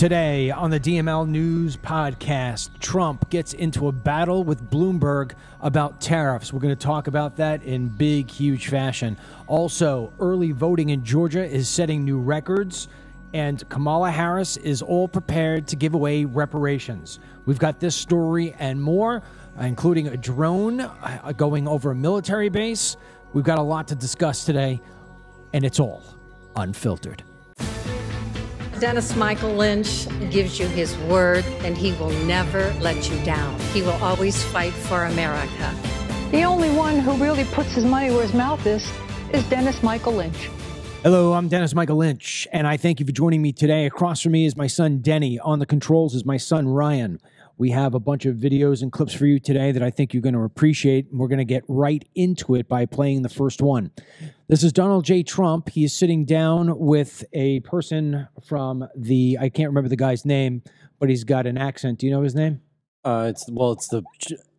Today on the DML News Podcast, Trump gets into a battle with Bloomberg about tariffs. We're going to talk about that in big, huge fashion. Also, early voting in Georgia is setting new records, and Kamala Harris is all prepared to give away reparations. We've got this story and more, including a drone going over a military base. We've got a lot to discuss today, and it's all unfiltered. Dennis Michael Lynch gives you his word, and he will never let you down. He will always fight for America. The only one who really puts his money where his mouth is Dennis Michael Lynch. Hello, I'm Dennis Michael Lynch, and I thank you for joining me today. Across from me is my son, Denny. On the controls is my son, Ryan. We have a bunch of videos and clips for you today that I think you're going to appreciate, and we're going to get right into it by playing the first one. This is Donald J. Trump. He is sitting down with a person from I can't remember the guy's name, but he's got an accent. Do you know his name? It's the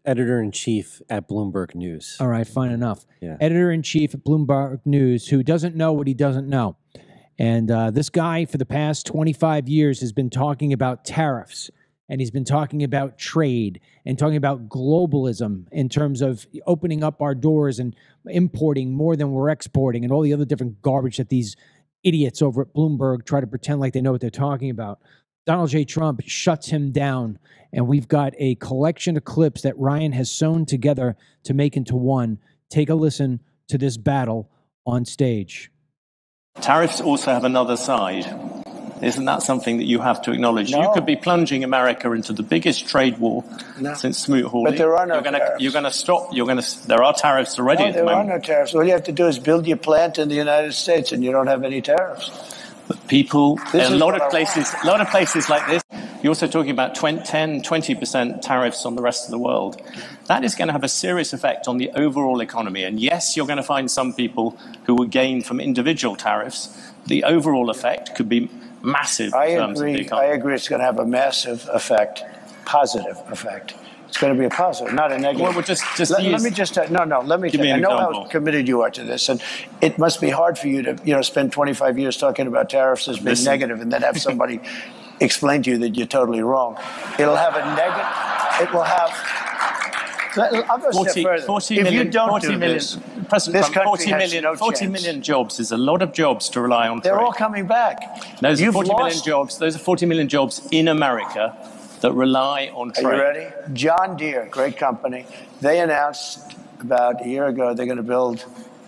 editor-in-chief at Bloomberg News. All right, fine enough. Yeah. Editor-in-chief at Bloomberg News, who doesn't know what he doesn't know. And this guy, for the past 25 years, has been talking about tariffs. And he's been talking about trade and talking about globalism in terms of opening up our doors and importing more than we're exporting and all the other different garbage that these idiots over at Bloomberg try to pretend like they know what they're talking about. Donald J. Trump shuts him down, and we've got a collection of clips that Ryan has sewn together to make into one. Take a listen to this battle on stage. Tariffs also have another side. Isn't that something that you have to acknowledge? No. You could be plunging America into the biggest trade war since Smoot-Hawley. But there are no tariffs. You're going to stop. There are tariffs already at the moment. There are no tariffs. All you have to do is build your plant in the United States, and you don't have any tariffs. But people, a lot of places like this, you're also talking about 20% tariffs on the rest of the world. That is going to have a serious effect on the overall economy. And yes, you're going to find some people who will gain from individual tariffs. The overall effect could be massive in terms of the economy. I agree it's going to have a massive effect, positive effect. It's going to be a positive, not a negative. Well, let me just tell you, I know how committed you are to this, and it must be hard for you to spend 25 years talking about tariffs as being negative and then have somebody explain to you that you're totally wrong. It'll have a negative, it will have... I'll go a step further. 40 if million, you don't 40 do million, this, President this Trump, country has no 40 chance. million jobs is a lot of jobs to rely on. They're trade. all coming back. Those are 40 million jobs. Those are 40 million jobs in America that rely on trade. Are you ready? John Deere, great company. They announced about a year ago they're going to build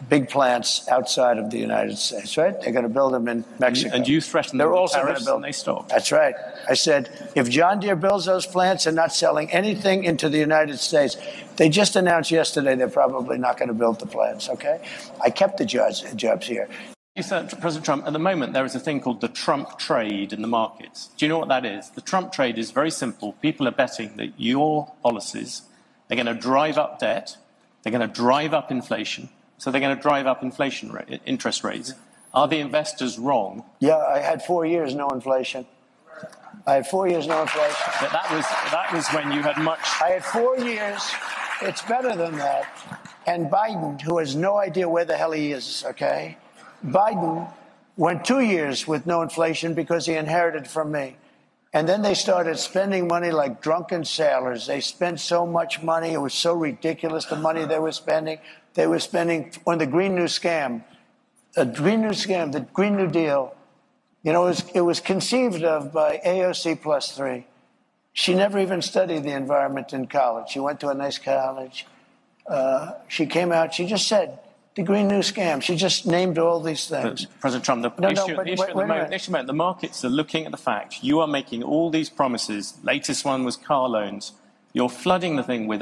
big plants outside of the United States, right? They're going to build them in Mexico. And you threatened them with tariffs and they stopped. That's right. I said, if John Deere builds those plants and not selling anything into the United States, they just announced yesterday they're probably not going to build the plants, okay? I kept the jobs here. You said, President Trump, at the moment there is a thing called the Trump trade in the markets. Do you know what that is? The Trump trade is very simple. People are betting that your policies are going to drive up debt, they're going to drive up inflation, so they're going to drive up interest rates. Are the investors wrong? Yeah, I had 4 years, no inflation. But that was when you had much... I had 4 years. It's better than that. And Biden, who has no idea where the hell he is, okay? Biden went 2 years with no inflation because he inherited from me. And then they started spending money like drunken sailors. They spent so much money. It was so ridiculous, the money they were spending. They were spending on the Green New Scam. The Green New Deal. You know, it was conceived of by AOC +3. She never even studied the environment in college. She went to a nice college. She came out, she just said, the Green New Scam. She just named all these things. President Trump, the issue at the markets are looking at the fact you are making all these promises. Latest one was car loans. You're flooding the thing with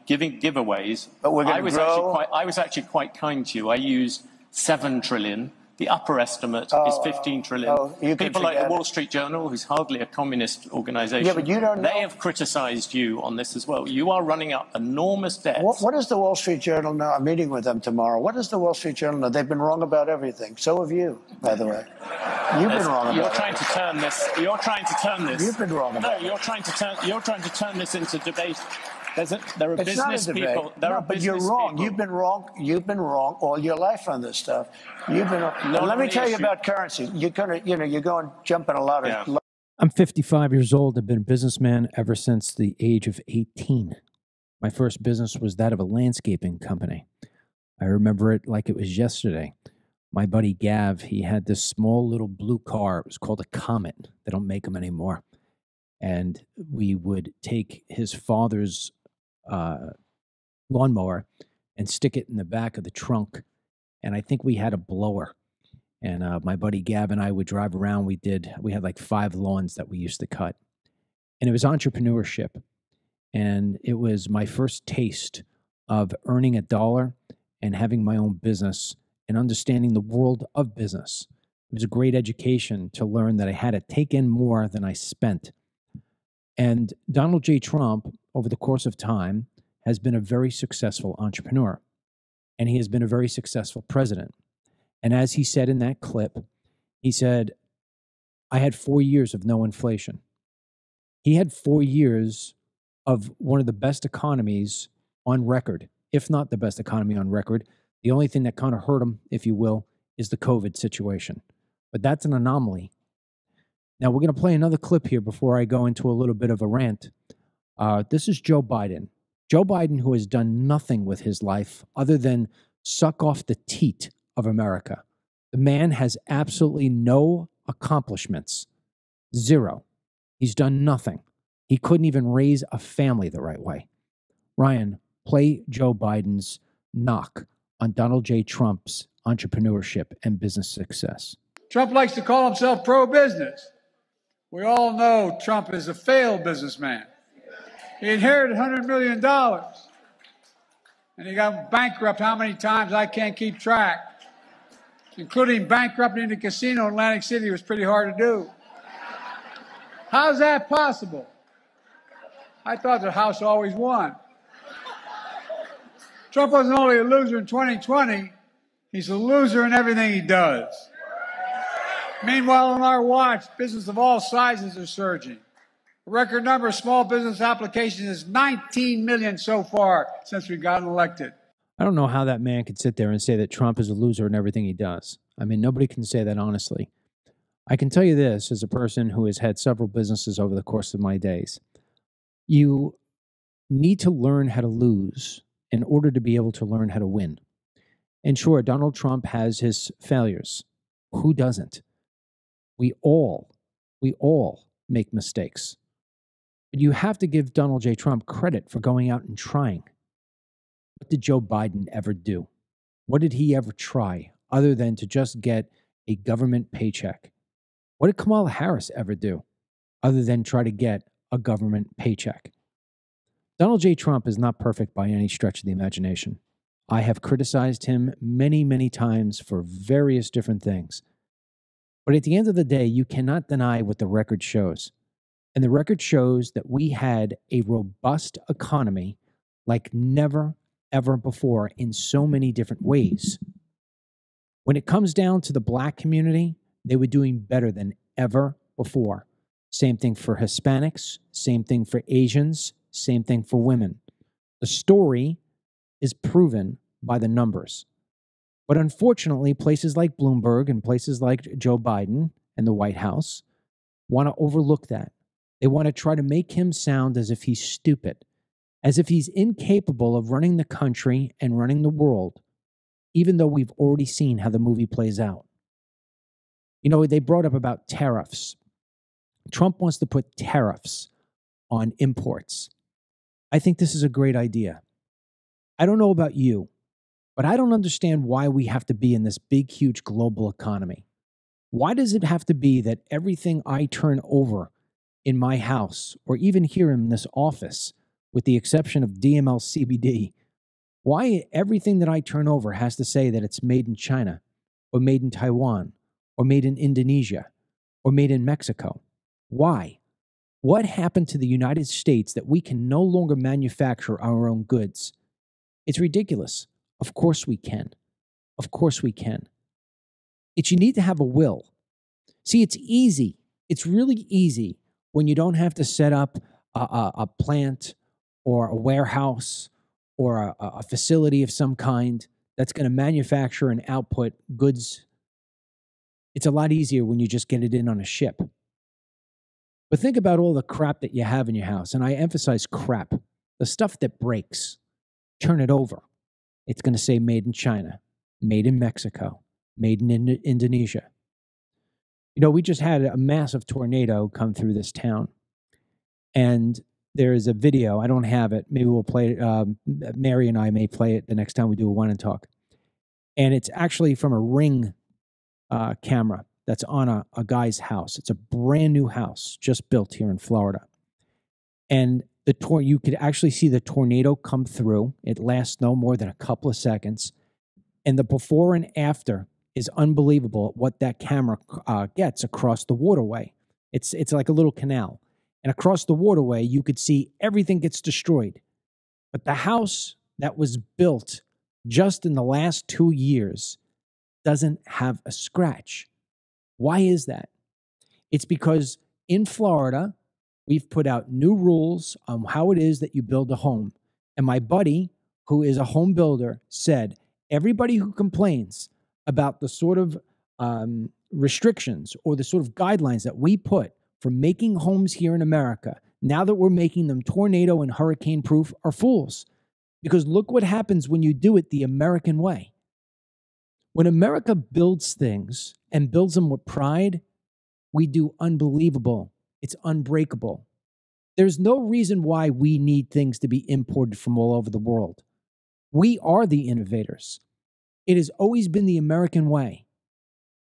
giving giveaways. But we're going to grow. I was actually quite kind to you. I used 7 trillion. The upper estimate is 15 trillion. People like the Wall Street Journal, who's hardly a communist organization, yeah, but you don't know. They have criticized you on this as well. You are running up enormous debts. What does the Wall Street Journal know? I'm meeting with them tomorrow. What does the Wall Street Journal know? They've been wrong about everything. So have you, by the way. You've been wrong about it. You're trying to turn this. You're trying to turn this. You've been wrong about it. No, you're trying to turn this into debate. There are business people. But you're wrong. You've been wrong. You've been wrong all your life on this stuff. You've been wrong. Let me tell you about currency. You're going jumping a lot of. I'm 55 years old. I've been a businessman ever since the age of 18. My first business was that of a landscaping company. I remember it like it was yesterday. My buddy Gav, he had this small little blue car. It was called a Comet. They don't make them anymore. And we would take his father's lawnmower and stick it in the back of the trunk. And I think we had a blower. And my buddy Gav and I would drive around. We had like 5 lawns that we used to cut. And it was entrepreneurship. And it was my first taste of earning a dollar and having my own business and understanding the world of business. It was a great education to learn that I had to take in more than I spent. And Donald J. Trump, over the course of time, has been a very successful entrepreneur. And he has been a very successful president. And as he said in that clip, he said, I had 4 years of no inflation. He had 4 years of one of the best economies on record, if not the best economy on record. The only thing that kind of hurt him, if you will, is the COVID situation. But that's an anomaly. Now, we're going to play another clip here before I go into a little bit of a rant. This is Joe Biden. Joe Biden, who has done nothing with his life other than suck off the teat of America. The man has absolutely no accomplishments. Zero. He's done nothing. He couldn't even raise a family the right way. Ryan, play Joe Biden's knock on Donald J. Trump's entrepreneurship and business success. Trump likes to call himself pro-business. We all know Trump is a failed businessman. He inherited $100 million. And he got bankrupt how many times I can't keep track. Including bankrupting the casino in Atlantic City was pretty hard to do. How's that possible? I thought the House always won. Trump wasn't only a loser in 2020, he's a loser in everything he does. Meanwhile, on our watch, business of all sizes are surging. The record number of small business applications is 19 million so far since we got elected. I don't know how that man could sit there and say that Trump is a loser in everything he does. I mean, nobody can say that honestly. I can tell you this as a person who has had several businesses over the course of my days. You need to learn how to lose in order to be able to learn how to win. And sure, Donald Trump has his failures. Who doesn't? We all make mistakes. But you have to give Donald J. Trump credit for going out and trying. What did Joe Biden ever do? What did he ever try other than to just get a government paycheck? What did Kamala Harris ever do other than try to get a government paycheck? Donald J. Trump is not perfect by any stretch of the imagination. I have criticized him many, many times for various different things. But at the end of the day, you cannot deny what the record shows. And the record shows that we had a robust economy like never, ever before in so many different ways. When it comes down to the Black community, they were doing better than ever before. Same thing for Hispanics, same thing for Asians, same thing for women. The story is proven by the numbers. But unfortunately, places like Bloomberg and places like Joe Biden and the White House want to overlook that. They want to try to make him sound as if he's stupid, as if he's incapable of running the country and running the world, even though we've already seen how the movie plays out. You know, they brought up about tariffs. Trump wants to put tariffs on imports. I think this is a great idea. I don't know about you, but I don't understand why we have to be in this big, huge global economy. Why does it have to be that everything I turn over in my house, or even here in this office, with the exception of DML CBD, why everything that I turn over has to say that it's made in China, or made in Taiwan, or made in Indonesia, or made in Mexico? Why? What happened to the United States that we can no longer manufacture our own goods? It's ridiculous. Of course we can. Of course we can. It's you need to have a will. See, it's easy. It's really easy when you don't have to set up a plant or a warehouse or a facility of some kind that's going to manufacture and output goods. It's a lot easier when you just get it in on a ship. But think about all the crap that you have in your house. And I emphasize crap. The stuff that breaks, turn it over. It's going to say made in China, made in Mexico, made in Indonesia. You know, we just had a massive tornado come through this town. And there is a video. I don't have it. Maybe we'll play it. Mary and I may play it the next time we do a Wine and Talk. And it's actually from a Ring camera that's on a guy's house. It's a brand new house just built here in Florida. And you could actually see the tornado come through. It lasts no more than a couple of seconds. And the before and after is unbelievable what that camera gets across the waterway. It's like a little canal. And across the waterway, you could see everything gets destroyed. But the house that was built just in the last 2 years doesn't have a scratch. Why is that? It's because in Florida, we've put out new rules on how it is that you build a home. And my buddy, who is a home builder, said, everybody who complains about the sort of restrictions or the sort of guidelines that we put for making homes here in America, now that we're making them tornado and hurricane proof, are fools. Because look what happens when you do it the American way. When America builds things and builds them with pride, we do unbelievable. It's unbreakable. There's no reason why we need things to be imported from all over the world. We are the innovators. It has always been the American way.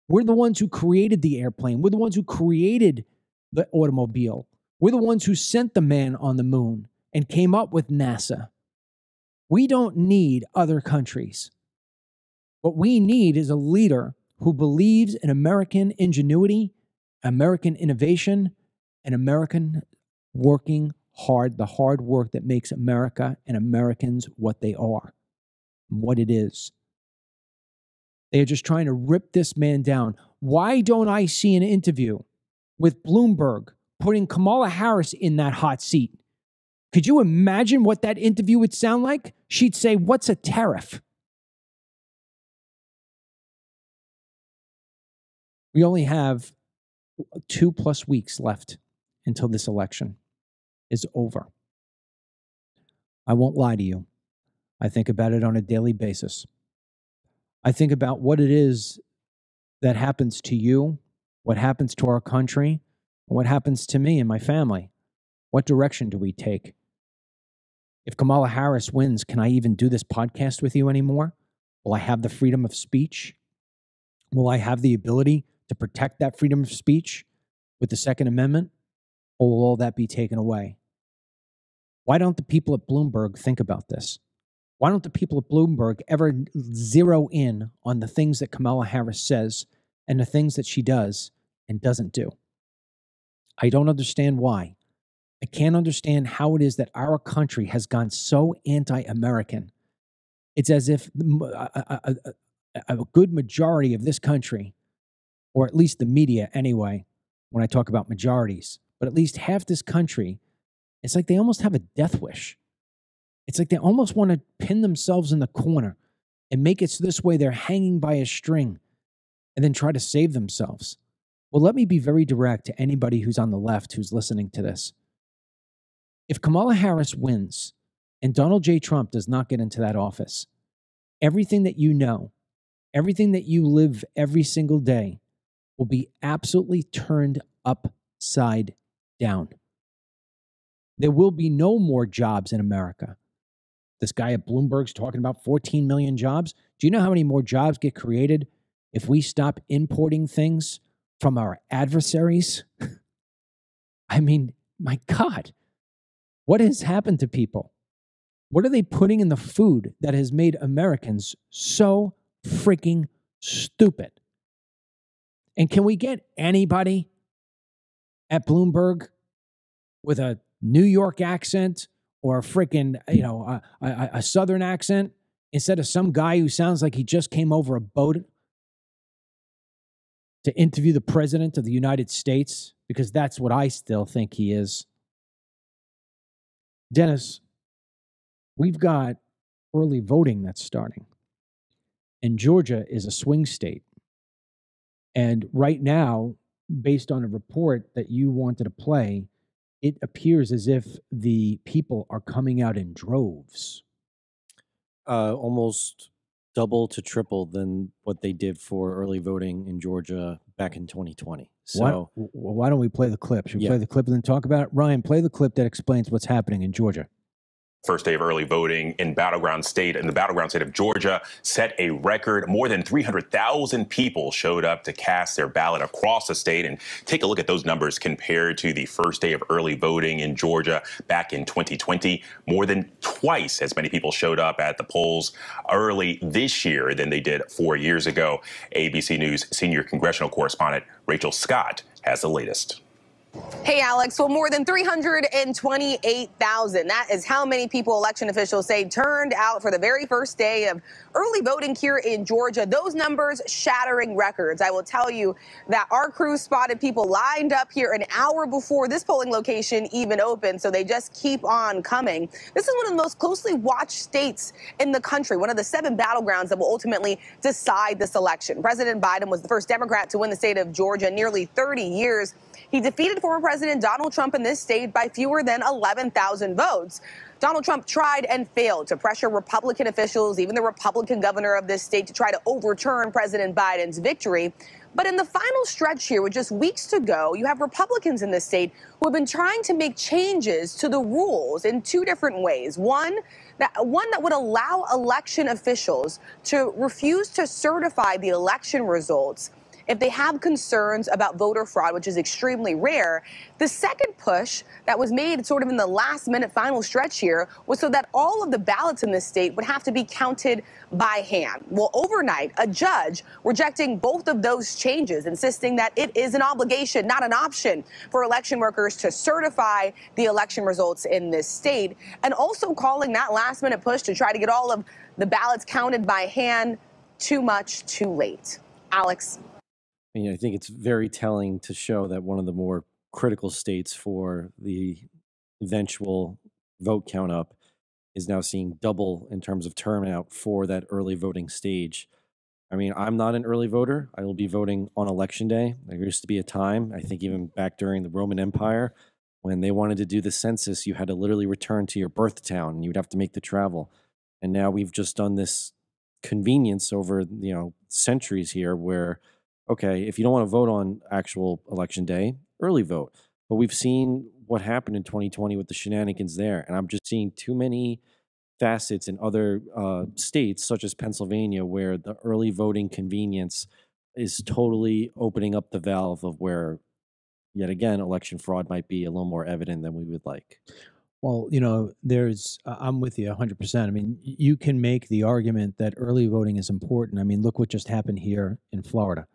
We're the ones who created the airplane. We're the ones who created the automobile. We're the ones who sent the man on the moon and came up with NASA. We don't need other countries. What we need is a leader who believes in American ingenuity, American innovation, and American working hard, the hard work that makes America and Americans what they are, and what it is. They are just trying to rip this man down. Why don't I see an interview with Bloomberg putting Kamala Harris in that hot seat? Could you imagine what that interview would sound like? She'd say, "What's a tariff?" We only have 2+ weeks left until this election is over. I won't lie to you. I think about it on a daily basis. I think about what it is that happens to you, what happens to our country, and what happens to me and my family. What direction do we take? If Kamala Harris wins, can I even do this podcast with you anymore? Will I have the freedom of speech? Will I have the ability to protect that freedom of speech with the Second Amendment? Or will all that be taken away? Why don't the people at Bloomberg think about this? Why don't the people at Bloomberg ever zero in on the things that Kamala Harris says and the things that she does and doesn't do? I don't understand why. I can't understand how it is that our country has gone so anti-American. It's as if a good majority of this country, or at least the media anyway, when I talk about majorities, but at least half this country, it's like they almost have a death wish. It's like they almost want to pin themselves in the corner and make it so this way they're hanging by a string and then try to save themselves. Well, let me be very direct to anybody who's on the left who's listening to this. If Kamala Harris wins and Donald J. Trump does not get into that office, everything that you know, everything that you live every single day will be absolutely turned upside down. There will be no more jobs in America. This guy at Bloomberg's talking about 14 million jobs. Do you know how many more jobs get created if we stop importing things from our adversaries? I mean, my God, what has happened to people? What are they putting in the food that has made Americans so freaking stupid? And can we get anybody at Bloomberg with a New York accent or a freaking, a Southern accent instead of some guy who sounds like he just came over a boat to interview the President of the United States? Because that's what I still think he is. Dennis, we've got early voting that's starting. And Georgia is a swing state. And right now, based on a report that you wanted to play, it appears as if the people are coming out in droves. Almost double to triple than what they did for early voting in Georgia back in 2020. So why don't we play the clip? Should we Yeah. play the clip and then talk about it? Ryan, play the clip that explains what's happening in Georgia. First day of early voting in the battleground state of Georgia set a record. More than 300,000 people showed up to cast their ballot across the state. And take a look at those numbers compared to the first day of early voting in Georgia back in 2020. More than twice as many people showed up at the polls early this year than they did 4 years ago. ABC News senior congressional correspondent Rachel Scott has the latest. Hey, Alex. Well, more than 328,000. That is how many people election officials say turned out for the very first day of early voting here in Georgia. Those numbers shattering records. I will tell you that our crew spotted people lined up here an hour before this polling location even opened. So they just keep on coming. This is one of the most closely watched states in the country, one of the 7 battlegrounds that will ultimately decide this election. President Biden was the first Democrat to win the state of Georgia in nearly 30 years. He defeated former President Donald Trump in this state by fewer than 11,000 votes. Donald Trump tried and failed to pressure Republican officials, even the Republican governor of this state, to try to overturn President Biden's victory. But in the final stretch here, with just weeks to go, you have Republicans in this state who have been trying to make changes to the rules in 2 different ways. One that would allow election officials to refuse to certify the election results if they have concerns about voter fraud, which is extremely rare. The second push that was made sort of in the last minute final stretch here was so that all of the ballots in this state would have to be counted by hand. Well, overnight, a judge rejecting both of those changes, insisting that it is an obligation, not an option, for election workers to certify the election results in this state, and also calling that last minute push to try to get all of the ballots counted by hand too much, too late. Alex. I think it's very telling to show that one of the more critical states for the eventual vote count up is now seeing double in terms of turnout for that early voting stage. I'm not an early voter. I will be voting on election day. There used to be a time, I think even back during the Roman Empire, when they wanted to do the census, you had to literally return to your birth town and you would have to make the travel. And now we've just done this convenience over, centuries here where, okay, if you don't want to vote on actual election day, early vote. But we've seen what happened in 2020 with the shenanigans there. And I'm just seeing too many facets in other states, such as Pennsylvania, where the early voting convenience is totally opening up the valve of where, yet again, election fraud might be a little more evident than we would like. Well, I'm with you 100%. You can make the argument that early voting is important. Look what just happened here in Florida.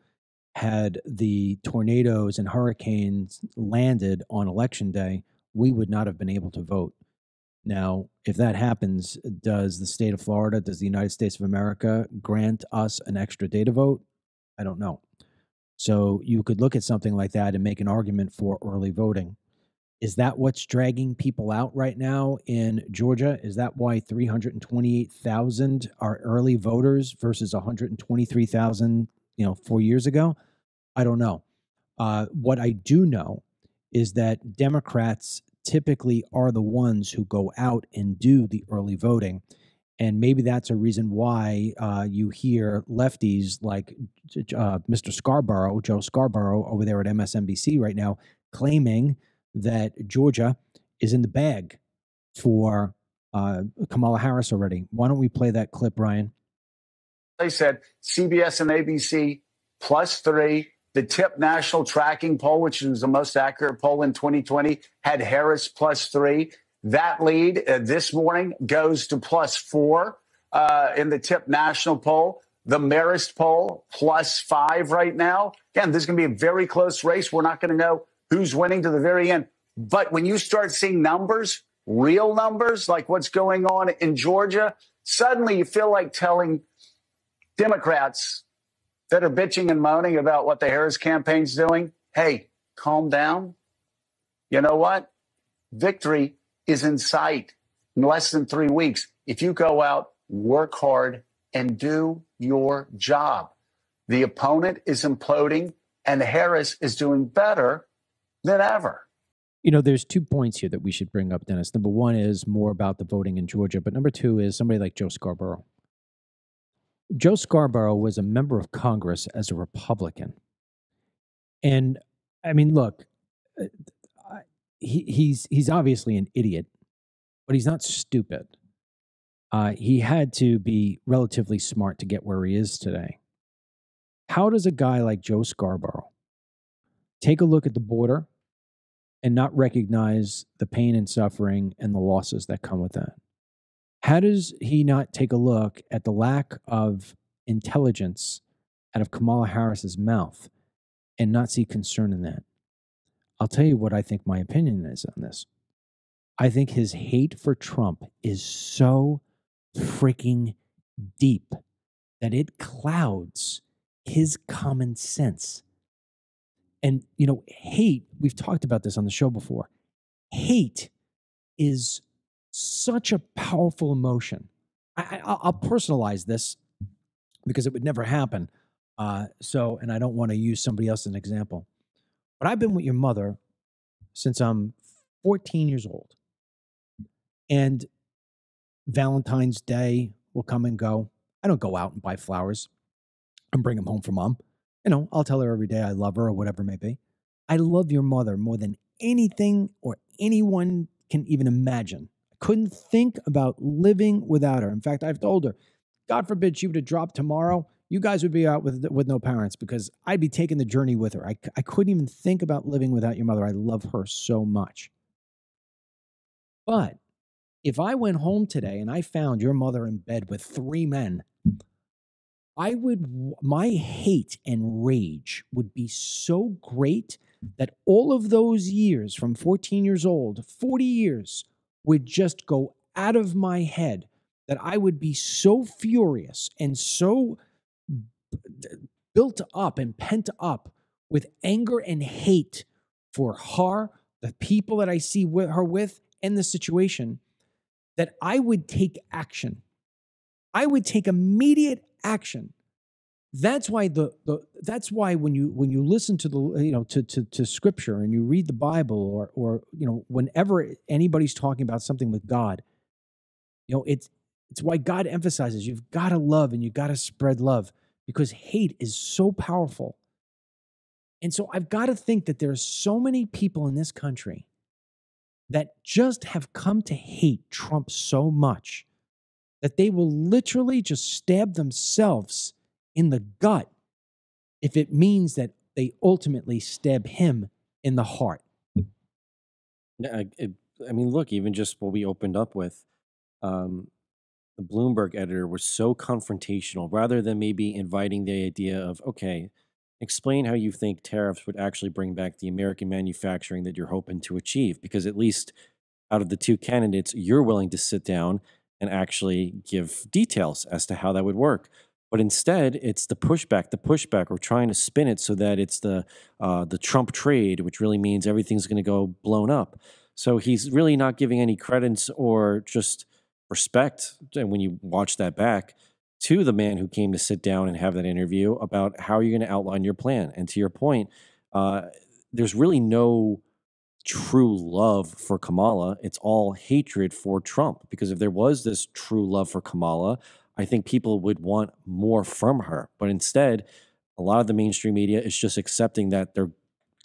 Had the tornadoes and hurricanes landed on election day, we would not have been able to vote. Now, if that happens, does the state of Florida, does the United States of America grant us an extra day to vote? I don't know. So you could look at something like that and make an argument for early voting. Is that what's dragging people out right now in Georgia? Is that why 328,000 are early voters versus 123,000, 4 years ago? I don't know. What I do know is that Democrats typically are the ones who go out and do the early voting. And maybe that's a reason why you hear lefties like Mr. Scarborough, Joe Scarborough over there at MSNBC right now, claiming that Georgia is in the bag for Kamala Harris already. Why don't we play that clip, Ryan? They said CBS and ABC +3. The TIP National Tracking Poll, which is the most accurate poll in 2020, had Harris +3. That lead this morning goes to +4 in the TIP National Poll. The Marist poll +5 right now. Again, this is going to be a very close race. We're not going to know who's winning to the very end. But when you start seeing numbers, real numbers, like what's going on in Georgia, suddenly you feel like telling Democrats that are bitching and moaning about what the Harris campaign's doing, hey, calm down. You know what? Victory is in sight in less than 3 weeks if you go out, work hard, and do your job. The opponent is imploding, and Harris is doing better than ever. You know, there's 2 points here that we should bring up, Dennis. Number one is more about the voting in Georgia, but number two is somebody like Joe Scarborough. Joe Scarborough was a member of Congress as a Republican. And I mean, look, he's obviously an idiot, but he's not stupid. He had to be relatively smart to get where he is today. How does a guy like Joe Scarborough take a look at the border and not recognize the pain and suffering and the losses that come with that? How does he not take a look at the lack of intelligence out of Kamala Harris's mouth and not see concern in that? I'll tell you what I think my opinion is on this. I think his hate for Trump is so freaking deep that it clouds his common sense. And, you know, hate, we've talked about this on the show before. Hate is such a powerful emotion. I'll personalize this because it would never happen. And I don't want to use somebody else as an example. But I've been with your mother since I'm 14 years old. And Valentine's Day will come and go. I don't go out and buy flowers and bring them home for mom. You know, I'll tell her every day I love her or whatever it may be. I love your mother more than anything or anyone can even imagine. I couldn't think about living without her. In fact, I've told her, God forbid she would have dropped tomorrow, you guys would be out with no parents because I'd be taking the journey with her. I couldn't even think about living without your mother. I love her so much. But if I went home today and I found your mother in bed with 3 men, my hate and rage would be so great that all of those years from 14 years old, 40 years, would just go out of my head, that I would be so furious and so built up and pent up with anger and hate for her, the people that I see her with, and the situation, that I would take action. I would take immediate action. That's why that's why when you listen to to scripture and you read the Bible or whenever anybody's talking about something with God, it's why God emphasizes you've got to love and you've got to spread love, because hate is so powerful. And so I've got to think that there are so many people in this country that just have come to hate Trump so much that they will literally just stab themselves in the gut if it means that they ultimately stab him in the heart. Yeah, I mean, look, even just what we opened up with, the Bloomberg editor was so confrontational rather than maybe inviting the idea of, okay, explain how you think tariffs would actually bring back the American manufacturing that you're hoping to achieve. Because at least out of the 2 candidates, you're willing to sit down and actually give details as to how that would work. But instead, it's the pushback. We're trying to spin it so that it's the Trump trade, which really means everything's going to go blown up. So he's really not giving any credence or just respect, and when you watch that back, to the man who came to sit down and have that interview about how you're going to outline your plan. And to your point, there's really no true love for Kamala. It's all hatred for Trump, because if there was this true love for Kamala, I think people would want more from her. But instead, a lot of the mainstream media is just accepting that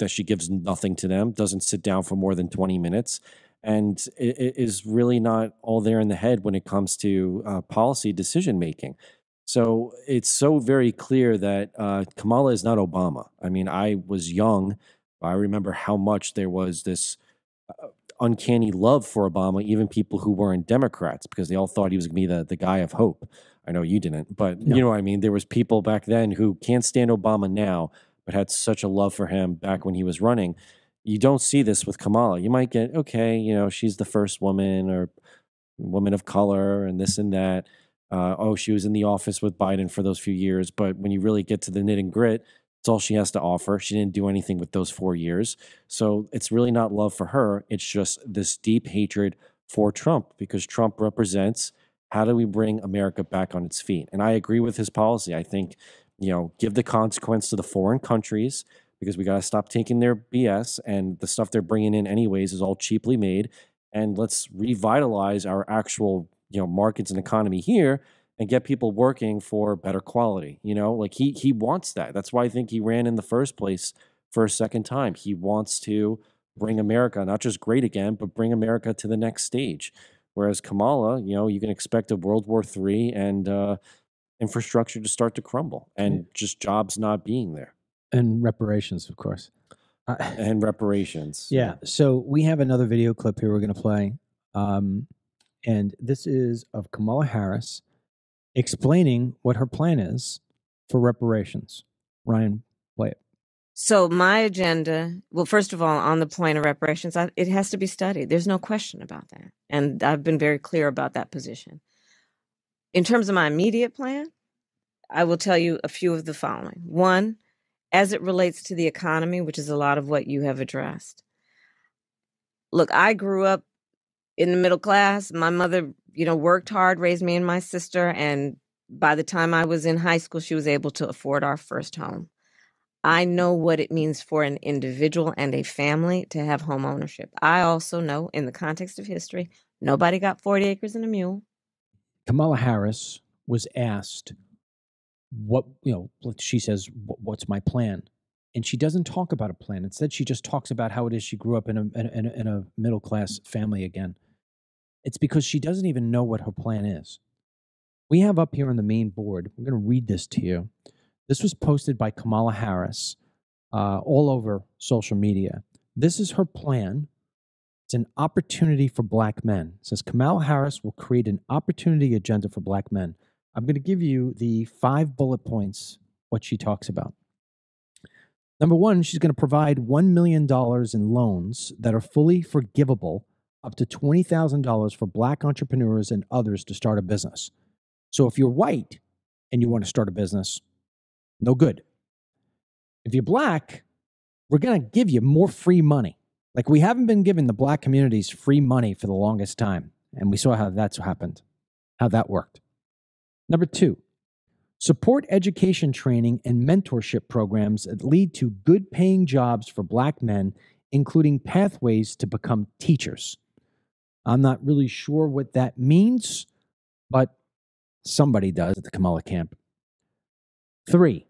she gives nothing to them, doesn't sit down for more than 20 minutes, and it is really not all there in the head when it comes to policy decision making. So it's so very clear that Kamala is not Obama. I mean, I was young. I remember how much there was this uncanny love for Obama, even people who weren't Democrats, because they all thought he was going to be the guy of hope. I know you didn't, but you know what I mean? There was people back then who can't stand Obama now, but had such a love for him back when he was running. You don't see this with Kamala. You might get, okay, she's the first woman or woman of color and this and that. She was in the office with Biden for those few years. But when you really get to the nit and grit, it's all she has to offer. She didn't do anything with those 4 years. So it's really not love for her. It's just this deep hatred for Trump, because Trump represents, how do we bring America back on its feet? And I agree with his policy. I think, give the consequence to the foreign countries, because we got to stop taking their BS, and the stuff they're bringing in anyways is all cheaply made. And let's revitalize our actual, markets and economy here and get people working for better quality. Like he wants that. That's why I think he ran in the first place for a second time. He wants to bring America not just great again, but bring America to the next stage. Whereas Kamala, you can expect a World War III and infrastructure to start to crumble and just jobs not being there. And reparations, of course. And reparations. Yeah. So we have another video clip here we're going to play. And this is of Kamala Harris explaining what her plan is for reparations. Ryan, play it. So my agenda, well, first of all, on the point of reparations, it has to be studied. There's no question about that. And I've been very clear about that position. In terms of my immediate plan, I will tell you a few of the following. One, as it relates to the economy, which is a lot of what you have addressed. Look, I grew up in the middle class. My mother, worked hard, raised me and my sister. And by the time I was in high school, she was able to afford our first home. I know what it means for an individual and a family to have home ownership. I also know, in the context of history, nobody got 40 acres and a mule. Kamala Harris was asked what, she says, what's my plan? And she doesn't talk about a plan. Instead, she just talks about how it is she grew up in a middle-class family again. It's because she doesn't even know what her plan is. We have up here on the main board, we're going to read this to you. This was posted by Kamala Harris all over social media. This is her plan. It's an opportunity for black men. It says Kamala Harris will create an opportunity agenda for black men. I'm going to give you the 5 bullet points, what she talks about. Number 1, she's going to provide $1 million in loans that are fully forgivable, up to $20,000 for black entrepreneurs and others to start a business. So if you're white and you want to start a business, no good. If you're black, we're going to give you more free money. Like we haven't been giving the black communities free money for the longest time. And we saw how that's happened, how that worked. Number 2, support education training and mentorship programs that lead to good paying jobs for black men, including pathways to become teachers. I'm not really sure what that means, but somebody does at the Kamala camp. 3,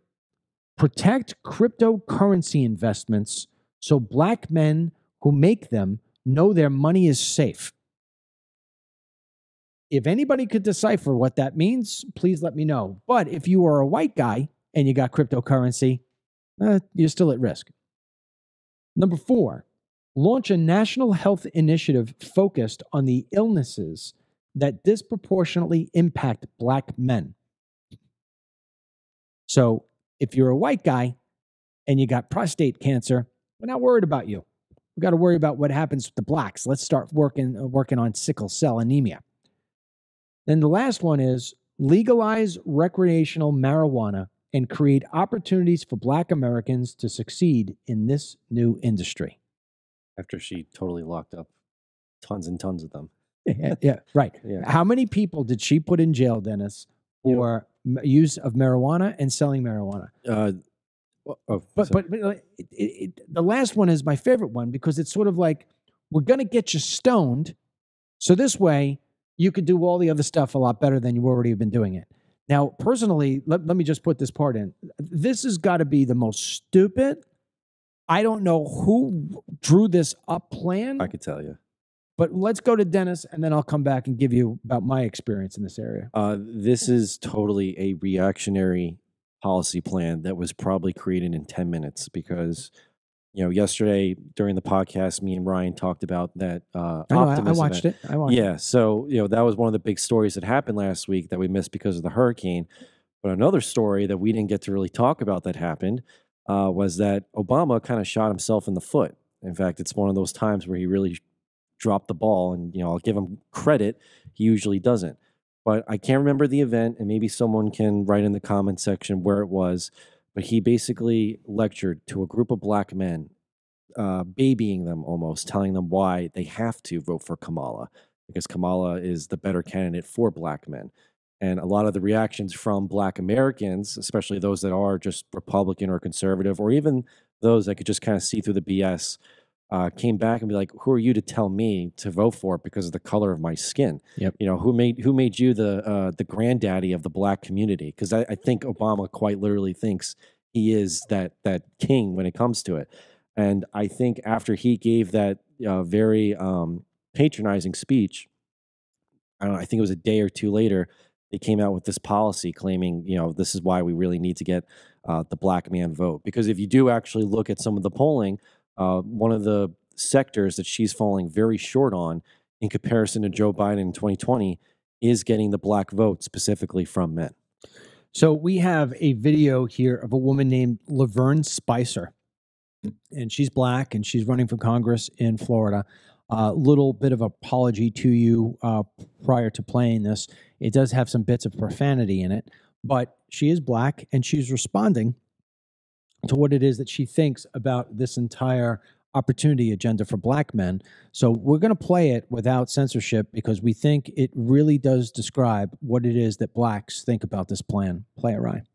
protect cryptocurrency investments so black men who make them know their money is safe. If anybody could decipher what that means, please let me know. But if you are a white guy and you got cryptocurrency, you're still at risk. Number 4, launch a national health initiative focused on the illnesses that disproportionately impact black men. So if you're a white guy and you got prostate cancer, we're not worried about you. We got to worry about what happens with the blacks. Let's start working on sickle cell anemia. Then the last one is legalize recreational marijuana and create opportunities for black Americans to succeed in this new industry. After she totally locked up tons and tons of them. Yeah, right. Yeah. How many people did she put in jail, Dennis, for use of marijuana and selling marijuana? But the last one is my favorite one because it's sort of like, we're going to get you stoned, so this way you could do all the other stuff a lot better than you already have been doing it. Now, personally, let me just put this part in. This has got to be the most stupid, I don't know who drew this up plan. I could tell you. But let's go to Dennis, and then I'll come back and give you about my experience in this area. This is totally a reactionary policy plan that was probably created in 10 minutes because, yesterday during the podcast, me and Ryan talked about that I watched it. Yeah, so, that was one of the big stories that happened last week that we missed because of the hurricane. But another story that we didn't get to really talk about that happened was that Obama kind of shot himself in the foot. In fact, it's one of those times where he really dropped the ball, and I'll give him credit. He usually doesn't, but I can't remember the event, and maybe someone can write in the comment section where it was. But he basically lectured to a group of black men, babying them almost, telling them why they have to vote for Kamala because Kamala is the better candidate for black men. And a lot of the reactions from Black Americans, especially those that are just Republican or conservative, or even those that could just kind of see through the BS, came back and be like, "Who are you to tell me to vote for it because of the color of my skin? Yep. You know, who made you the granddaddy of the Black community?" Because I think Obama quite literally thinks he is that king when it comes to it. And I think after he gave that very patronizing speech, I don't know, I think it was a day or two later, they came out with this policy claiming, you know, this is why we really need to get the Black man vote. Because if you do actually look at some of the polling, one of the sectors that she's falling very short on in comparison to Joe Biden in 2020 is getting the Black vote specifically from men. So we have a video here of a woman named Laverne Spicer, and she's Black and she's running for Congress in Florida. A little bit of apology to you prior to playing this. It does have some bits of profanity in it, but she is Black and she's responding to what it is that she thinks about this entire opportunity agenda for Black men. So we're going to play it without censorship because we think it really does describe what it is that Blacks think about this plan. Play it, Ryan.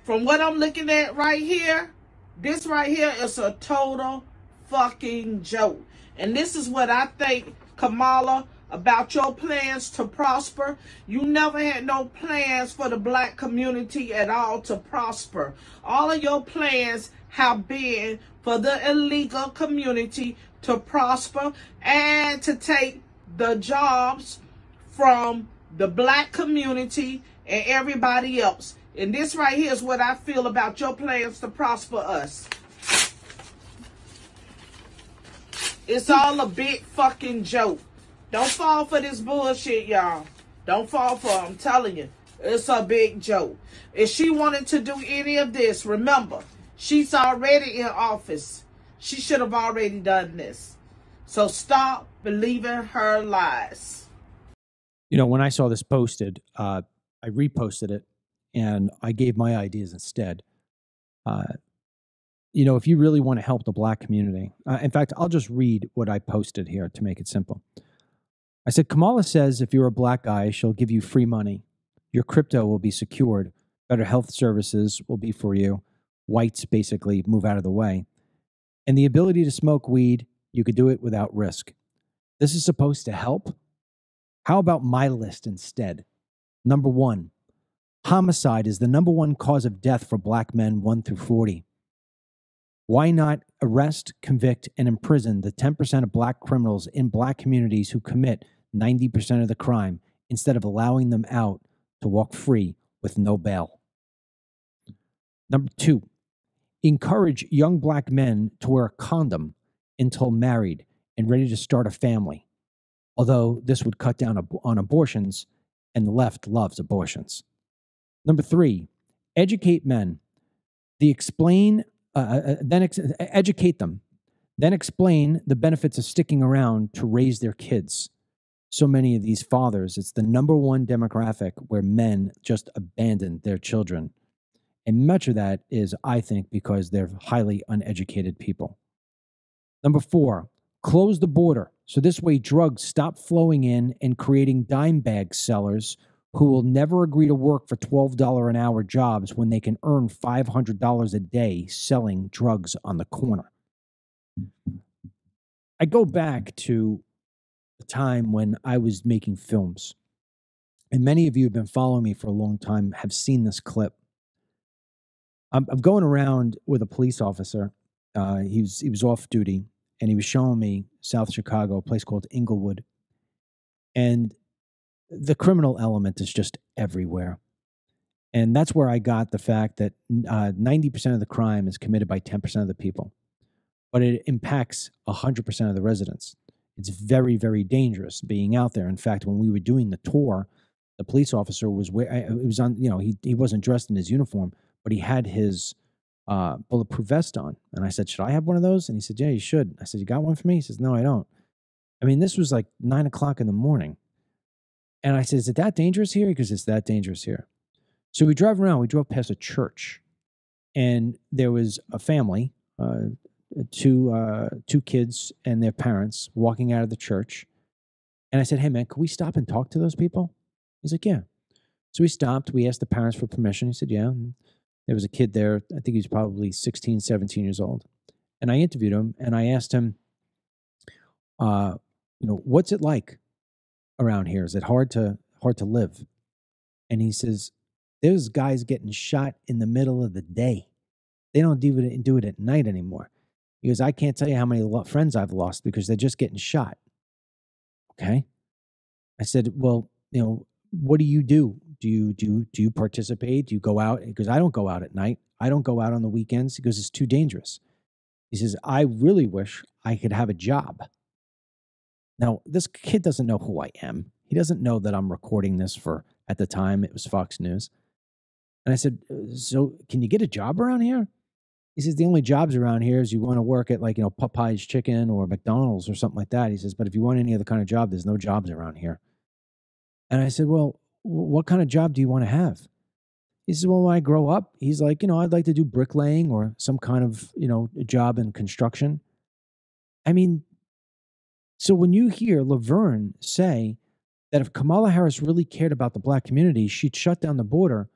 From what I'm looking at right here, this right here is a total fucking joke. And this is what I think, Kamala, about your plans to prosper. You never had no plans for the Black community at all to prosper. All of your plans have been for the illegal community to prosper and to take the jobs from the Black community and everybody else. And this right here is what I feel about your plans to prosper us. It's all a big fucking joke. Don't fall for this bullshit, y'all. Don't fall for it. I'm telling you. It's a big joke. If she wanted to do any of this, remember, she's already in office. She should have already done this. So stop believing her lies. You know, when I saw this posted, I reposted it and I gave my ideas instead. You know, if you really want to help the Black community, in fact, I'll just read what I posted here to make it simple. I said, Kamala says if you're a Black guy, she'll give you free money. Your crypto will be secured. Better health services will be for you. Whites basically move out of the way. And the ability to smoke weed, you could do it without risk. This is supposed to help? How about my list instead? Number 1, homicide is the number 1 cause of death for Black men 1 through 40. Why not arrest, convict, and imprison the 10% of Black criminals in Black communities who commit 90% of the crime instead of allowing them out to walk free with no bail? Number 2, encourage young Black men to wear a condom until married and ready to start a family, although this would cut down on abortions, and the left loves abortions. Number 3, educate men. Educate them. Then explain the benefits of sticking around to raise their kids. So many of these fathers, it's the number 1 demographic where men just abandon their children. And much of that is, I think, because they're highly uneducated people. Number 4, close the border. So this way drugs stop flowing in and creating dime bag sellers who will never agree to work for $12 an hour jobs when they can earn $500 a day selling drugs on the corner. I go back to a time when I was making films, and many of you have been following me for a long time, have seen this clip. I'm going around with a police officer. He was off duty, and he was showing me South Chicago, a place called Inglewood. And the criminal element is just everywhere. And that's where I got the fact that 90% of the crime is committed by 10% of the people. But it impacts 100% of the residents. It's very, very dangerous being out there. In fact, when we were doing the tour, the police officer was he wasn't dressed in his uniform, but he had his bulletproof vest on. And I said, should I have one of those? And he said, yeah, you should. I said, you got one for me? He says, no, I don't. I mean, this was like 9 o'clock in the morning. And I said, is it that dangerous here? Because it's that dangerous here. So we drove around. We drove past a church. And there was a family, two kids and their parents walking out of the church. And I said, hey, man, could we stop and talk to those people? He's like, yeah. So we stopped. We asked the parents for permission. He said, yeah. And there was a kid there. I think he was probably 16, 17 years old. And I interviewed him and I asked him, what's it like around here? Is it hard to live? And he says, there's guys getting shot in the middle of the day. They don't do it at night anymore. He goes, I can't tell you how many friends I've lost because they're just getting shot. Okay. I said, well, what do you do? Do you participate? Do you go out? Because I don't go out at night. I don't go out on the weekends because it's too dangerous. He says, I really wish I could have a job. Now, this kid doesn't know who I am. He doesn't know that I'm recording this at the time, it was Fox News. And I said, so can you get a job around here? He says, the only jobs around here is you want to work at Popeye's Chicken or McDonald's or something like that. He says, but if you want any other kind of job, there's no jobs around here. And I said, well, what kind of job do you want to have? He says, well, when I grow up, he's like, I'd like to do bricklaying or some kind of, job in construction. I mean, so when you hear Laverne say that if Kamala Harris really cared about the black community, she'd shut down the border,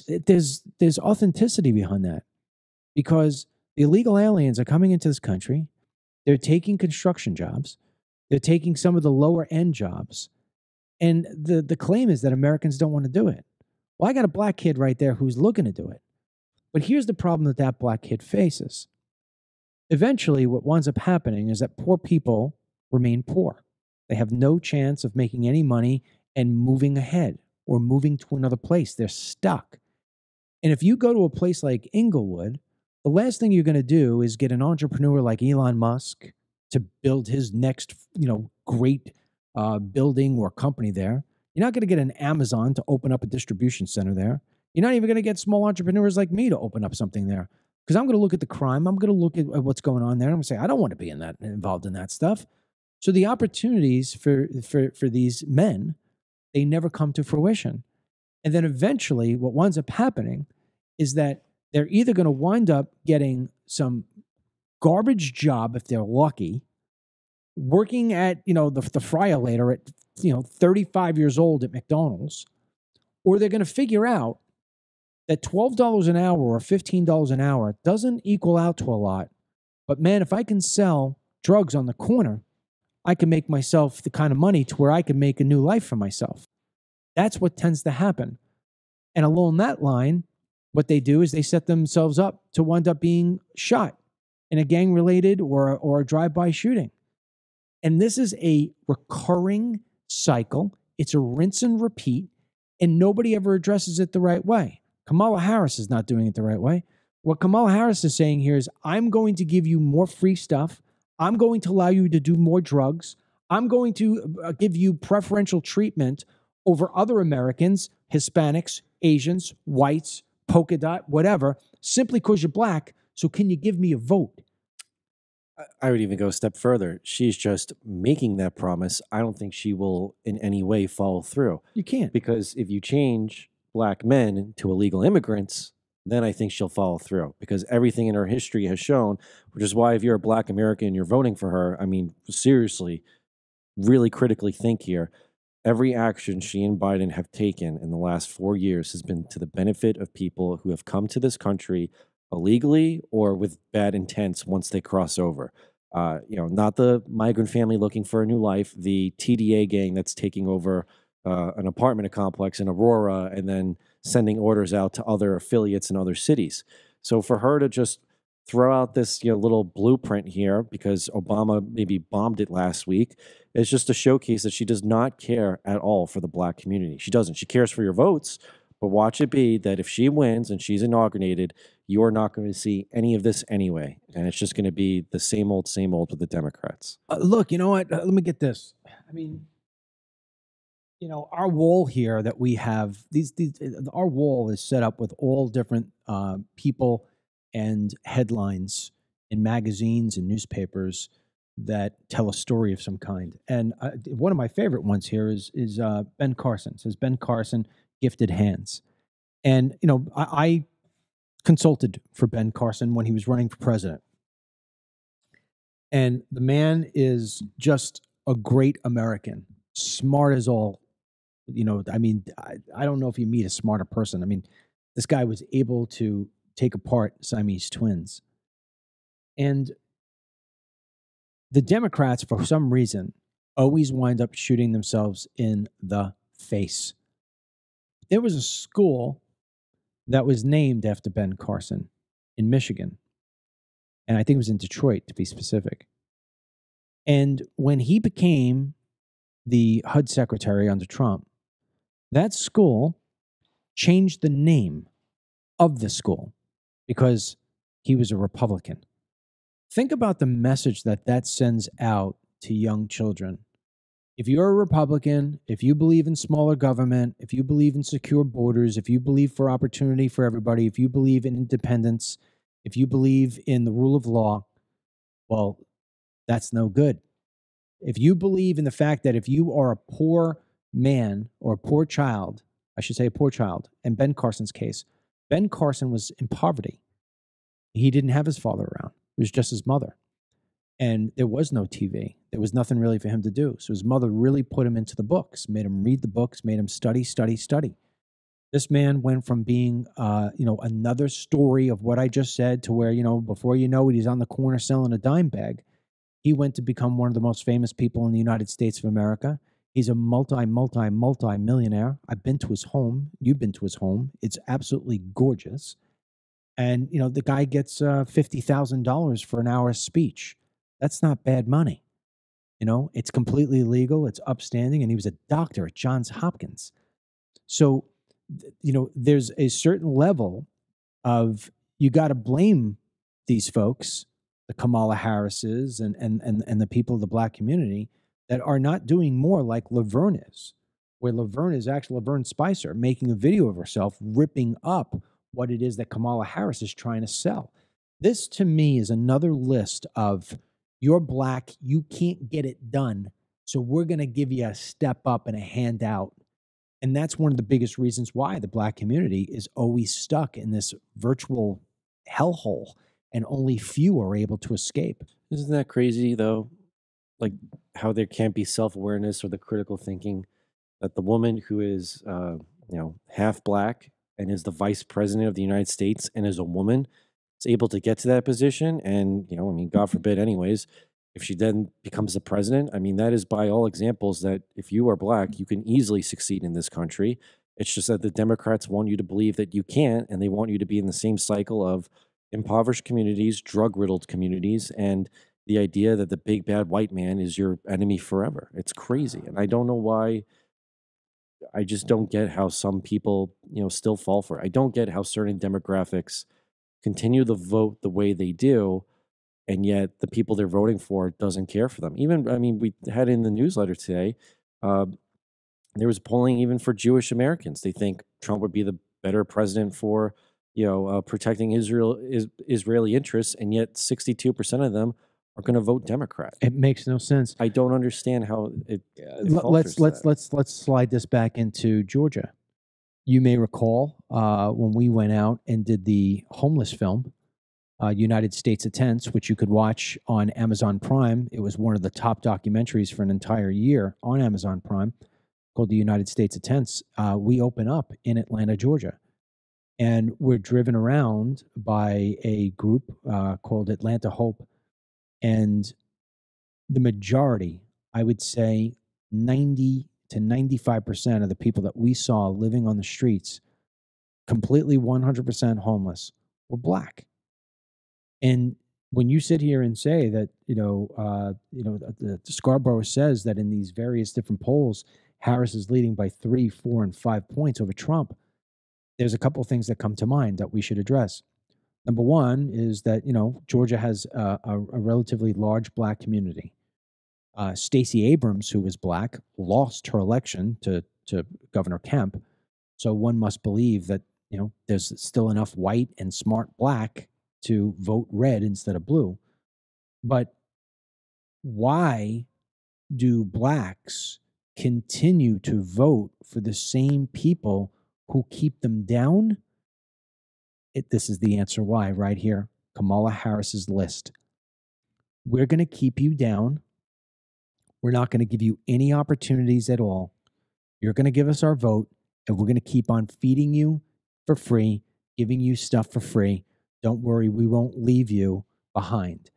there's authenticity behind that. Because the illegal aliens are coming into this country. They're taking construction jobs. They're taking some of the lower end jobs. And the claim is that Americans don't want to do it. Well, I got a black kid right there who's looking to do it. But here's the problem that black kid faces. Eventually, what winds up happening is that poor people remain poor. They have no chance of making any money and moving ahead or moving to another place. They're stuck. And if you go to a place like Inglewood, the last thing you're going to do is get an entrepreneur like Elon Musk to build his next, great building or company there. You're not going to get an Amazon to open up a distribution center there. You're not even going to get small entrepreneurs like me to open up something there. Because I'm going to look at the crime. I'm going to look at what's going on there. I'm going to say, I don't want to be involved in that stuff. So the opportunities for these men, they never come to fruition. And then eventually what winds up happening is that they're either going to wind up getting some garbage job if they're lucky, working at, the fry-o-later at, 35 years old at McDonald's, or they're going to figure out that $12 an hour or $15 an hour doesn't equal out to a lot. But man, if I can sell drugs on the corner, I can make myself the kind of money to where I can make a new life for myself. That's what tends to happen. And along that line, what they do is they set themselves up to wind up being shot in a gang-related or a drive-by shooting. And this is a recurring cycle. It's a rinse and repeat, and nobody ever addresses it the right way. Kamala Harris is not doing it the right way. What Kamala Harris is saying here is, I'm going to give you more free stuff. I'm going to allow you to do more drugs. I'm going to give you preferential treatment over other Americans, Hispanics, Asians, whites, polka dot, whatever, simply because you're black. So can you give me a vote? I would even go a step further. She's just making that promise. I don't think she will in any way follow through. You can't. Because if you change black men to illegal immigrants, then I think she'll follow through. Because everything in her history has shown, which is why if you're a black American and you're voting for her, I mean, seriously, really critically think here. Every action she and Biden have taken in the last 4 years has been to the benefit of people who have come to this country illegally or with bad intents once they cross over. Not the migrant family looking for a new life, the TDA gang that's taking over an apartment complex in Aurora and then sending orders out to other affiliates in other cities. So for her to just throw out this little blueprint here because Obama maybe bombed it last week, it's just a showcase that she does not care at all for the black community. She doesn't. She cares for your votes, but watch it be that if she wins and she's inaugurated, you are not going to see any of this anyway. And it's just going to be the same old with the Democrats. Look, you know what? Let me get this. I mean, our wall here that we have, our wall is set up with all different people and headlines in magazines and newspapers that tell a story of some kind. And one of my favorite ones here is Ben Carson. It says, Ben Carson, gifted hands. And, I consulted for Ben Carson when he was running for president. And the man is just a great American, smart as all I mean, I don't know if you meet a smarter person. I mean, this guy was able to take apart Siamese twins. And the Democrats, for some reason, always wind up shooting themselves in the face. There was a school that was named after Ben Carson in Michigan. And I think it was in Detroit, to be specific. And when he became the HUD secretary under Trump, that school changed the name of the school because he was a Republican. Think about the message that sends out to young children. If you're a Republican, if you believe in smaller government, if you believe in secure borders, if you believe for opportunity for everybody, if you believe in independence, if you believe in the rule of law, well, that's no good. If you believe in the fact that if you are a poor man or a poor child, I should say a poor child, in Ben Carson's case, Ben Carson was in poverty. He didn't have his father around. It was just his mother. And there was no TV. There was nothing really for him to do. So his mother really put him into the books, made him read the books, made him study. This man went from being, another story of what I just said to where, before you know it, he's on the corner selling a dime bag. He went to become one of the most famous people in the United States of America. He's a multi-millionaire. I've been to his home. You've been to his home. It's absolutely gorgeous. And, the guy gets $50,000 for an hour's speech. That's not bad money. It's completely legal. It's upstanding. And he was a doctor at Johns Hopkins. So, there's a certain level of you got to blame these folks, the Kamala Harrises and the people of the Black community that are not doing more like Laverne is, where Laverne is actually Laverne Spicer making a video of herself ripping up what it is that Kamala Harris is trying to sell. This, to me, is another list of you're Black, you can't get it done, so we're going to give you a step up and a handout. And that's one of the biggest reasons why the Black community is always stuck in this virtual hellhole, and only few are able to escape. Isn't that crazy, though? Like how there can't be self-awareness or the critical thinking that the woman who is, half Black and is the vice president of the United States and is a woman is able to get to that position. And, God forbid anyways, if she then becomes the president, that is by all examples that if you are Black, you can easily succeed in this country. It's just that the Democrats want you to believe that you can't, and they want you to be in the same cycle of impoverished communities, drug-riddled communities, and the idea that the big bad white man is your enemy forever. It's crazy. And I don't know why. I just don't get how some people, still fall for it. I don't get how certain demographics continue to vote the way they do, and yet the people they're voting for doesn't care for them. Even, we had in the newsletter today, there was polling even for Jewish Americans. They think Trump would be the better president for, protecting Israeli interests, and yet 62% of them are going to vote Democrat. It makes no sense. I don't understand how it. Let's slide this back into Georgia. You may recall when we went out and did the homeless film, United States of Tents, which you could watch on Amazon Prime. It was one of the top documentaries for an entire year on Amazon Prime, called The United States of Tents. We open up in Atlanta, Georgia. And we're driven around by a group called Atlanta Hope. And the majority, I would say 90 to 95% of the people that we saw living on the streets, completely 100% homeless, were Black. And when you sit here and say that, the Scarborough says that in these various different polls, Harris is leading by 3, 4, and 5 points over Trump, there's a couple of things that come to mind that we should address. Number one is that, Georgia has a relatively large Black community. Stacey Abrams, who was Black, lost her election to Governor Kemp. So one must believe that, there's still enough white and smart Black to vote red instead of blue. But why do Blacks continue to vote for the same people who keep them down? This is the answer why right here. Kamala Harris's list. We're going to keep you down. We're not going to give you any opportunities at all. You're going to give us our vote, and we're going to keep on feeding you for free, giving you stuff for free. Don't worry, we won't leave you behind.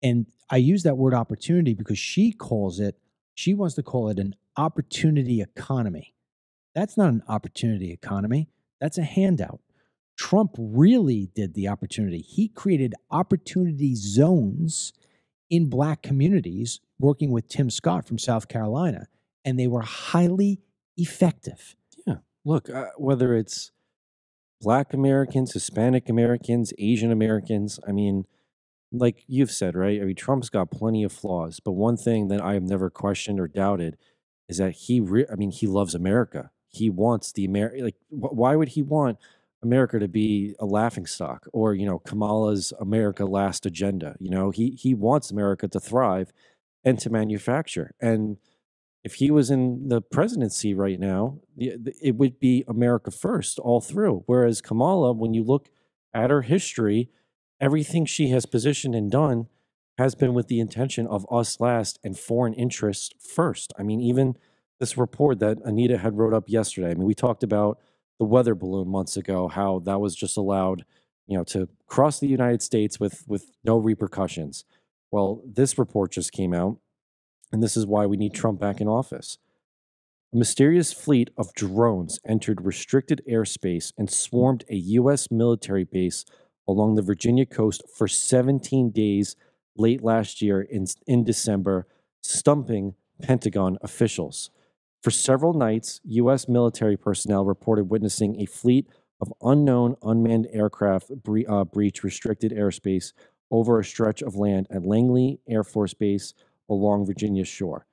And I use that word opportunity because she wants to call it an opportunity economy. That's not an opportunity economy. That's a handout. Trump really did the opportunity. He created opportunity zones in Black communities, working with Tim Scott from South Carolina, and they were highly effective. Yeah. Look, whether it's Black Americans, Hispanic Americans, Asian Americans, I mean, like you've said, right? I mean, Trump's got plenty of flaws, but one thing that I have never questioned or doubted is that he loves America. He wants the why would he want America to be a laughingstock or, Kamala's America Last agenda? He wants America to thrive and to manufacture. And if he was in the presidency right now, it would be America first all through. Whereas Kamala, when you look at her history, everything she has positioned and done has been with the intention of us last and foreign interests first. I mean, even this report that Anita had wrote up yesterday, I mean, we talked about the weather balloon months ago, how that was just allowed, to cross the United States with no repercussions. Well, this report just came out, and this is why we need Trump back in office. A mysterious fleet of drones entered restricted airspace and swarmed a U.S. military base along the Virginia coast for 17 days late last year in December, stumping Pentagon officials. For several nights, U.S. military personnel reported witnessing a fleet of unknown unmanned aircraft breach restricted airspace over a stretch of land at Langley Air Force Base along Virginia's shore.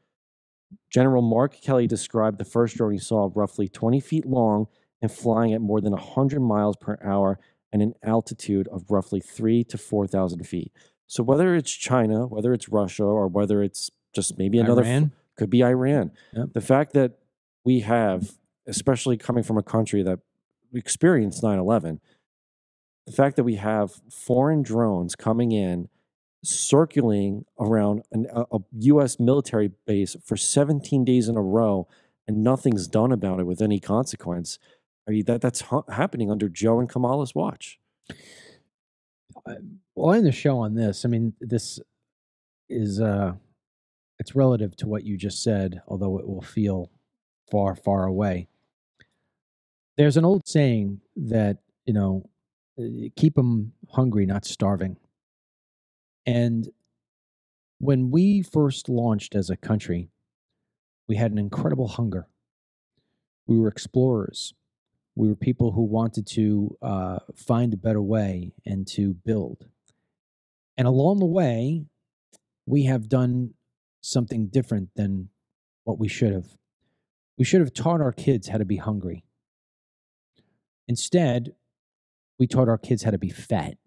General Mark Kelly described the first drone he saw roughly 20 feet long and flying at more than 100 miles per hour and an altitude of roughly 3,000 to 4,000 feet. So whether it's China, whether it's Russia, or whether it's just maybe another, Iran? Could be Iran. Yep. The fact that we have, especially coming from a country that experienced 9/11, the fact that we have foreign drones coming in, circling around a U.S. military base for 17 days in a row, and nothing's done about it with any consequence. I mean, that's happening under Joe and Kamala's watch. Well, in the show on this, I mean, this is it's relative to what you just said, although it will feel far, far away. There's an old saying that, keep them hungry, not starving. And when we first launched as a country, we had an incredible hunger. We were explorers. We were people who wanted to find a better way and to build. And along the way, we have done something different than what we should have. We should have taught our kids how to be hungry. Instead, we taught our kids how to be fat.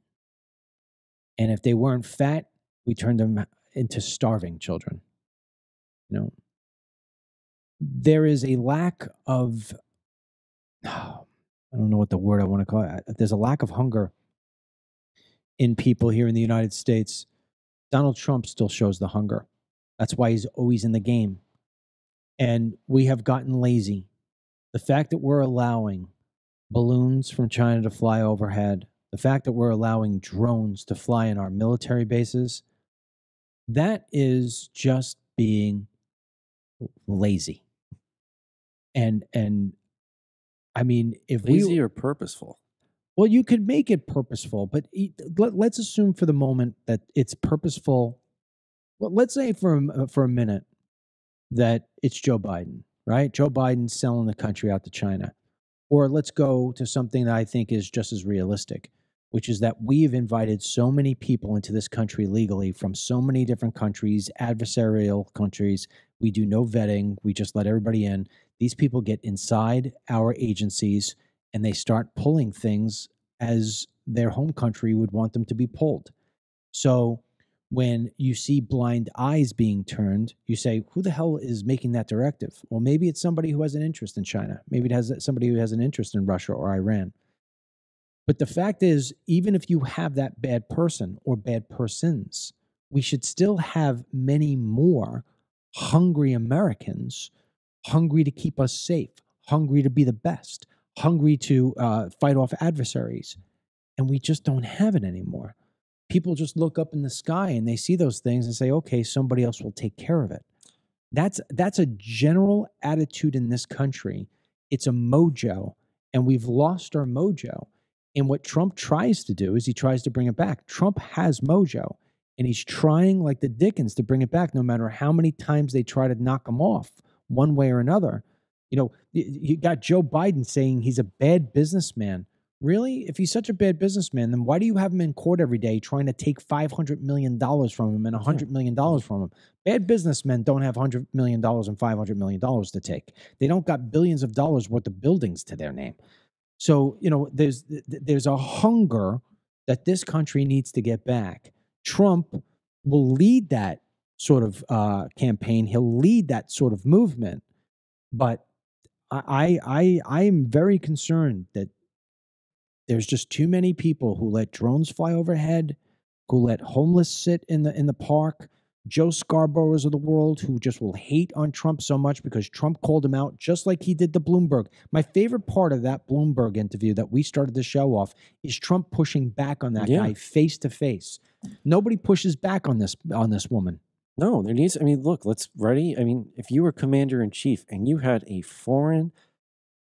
And if they weren't fat, we turned them into starving children. There is a lack of, I don't know what the word I want to call it. There's a lack of hunger in people here in the United States. Donald Trump still shows the hunger. That's why he's always in the game. And we have gotten lazy. The fact that we're allowing balloons from China to fly overhead, the fact that we're allowing drones to fly in our military bases, that is just being lazy. And I mean, if lazy or purposeful? Well, you could make it purposeful, but let's assume for the moment that it's purposeful. Well, let's say for a minute that it's Joe Biden, right? Joe Biden's selling the country out to China. Or let's go to something that I think is just as realistic, which is that we've invited so many people into this country legally from so many different countries, adversarial countries. We do no vetting. We just let everybody in. These people get inside our agencies and they start pulling things as their home country would want them to be pulled. So when you see blind eyes being turned, you say, who the hell is making that directive? Well, maybe it's somebody who has an interest in China. Maybe it has somebody who has an interest in Russia or Iran. But the fact is, even if you have that bad person or bad persons, we should still have many more hungry Americans hungry to keep us safe, hungry to be the best, hungry to fight off adversaries. And we just don't have it anymore. People just look up in the sky and they see those things and say, okay, somebody else will take care of it. That's a general attitude in this country. It's a mojo, and we've lost our mojo. And what Trump tries to do is he tries to bring it back. Trump has mojo, and he's trying like the Dickens to bring it back, no matter how many times they try to knock him off one way or another. You know, you got Joe Biden saying he's a bad businessman. Really? If he's such a bad businessman, then why do you have him in court every day trying to take $500 million from him and $100 million from him? Bad businessmen don't have $100 million and $500 million to take. They don't got billions of dollars worth of buildings to their name. So, you know, there's a hunger that this country needs to get back. Trump will lead that sort of campaign. He'll lead that sort of movement. But I'm very concerned that there's just too many people who let drones fly overhead, who let homeless sit in the park, Joe Scarboroughs of the world who just will hate on Trump so much because Trump called him out just like he did to Bloomberg. My favorite part of that Bloomberg interview that we started the show off is Trump pushing back on that guy face to face. Nobody pushes back on this woman. No, there needs, I mean, look, let's ready. I mean, if you were commander in chief and you had a foreign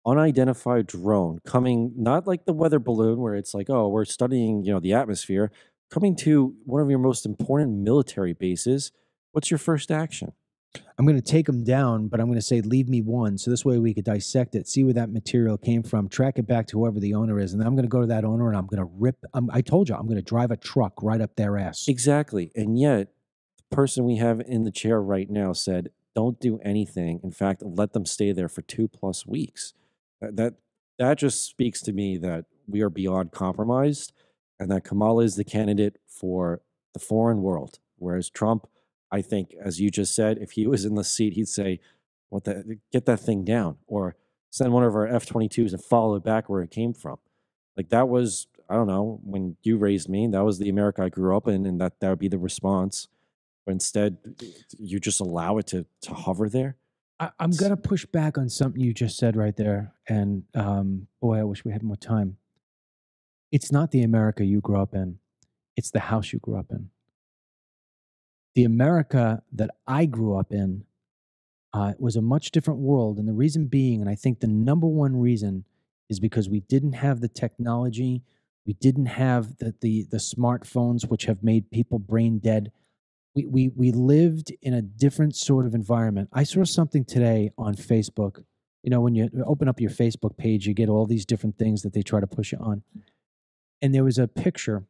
unidentified drone coming, not like the weather balloon where it's like, oh, we're studying, you know, the atmosphere, coming to one of your most important military bases, what's your first action? I'm going to take them down, but I'm going to say, leave me one. So this way we could dissect it, see where that material came from, track it back to whoever the owner is. And then I'm going to go to that owner and I'm going to rip, I told you, I'm going to drive a truck right up their ass. Exactly. And yet the person we have in the chair right now said, don't do anything. In fact, let them stay there for 2+ weeks. That just speaks to me that we are beyond compromised and that Kamala is the candidate for the foreign world. Whereas Trump, I think, as you just said, if he was in the seat, he'd say, get that thing down, or send one of our F-22s and follow it back where it came from. Like that was, I don't know, when you raised me, that was the America I grew up in, and that would be the response. But instead, you just allow it to hover there. I'm going to push back on something you just said right there. And boy, I wish we had more time. It's not the America you grew up in. It's the house you grew up in. The America that I grew up in was a much different world. And the reason being, and I think the number one reason, is because we didn't have the technology. We didn't have the smartphones, which have made people brain dead. We lived in a different sort of environment. I saw something today on Facebook. You know, when you open up your Facebook page, you get all these different things that they try to push you on. And there was a picture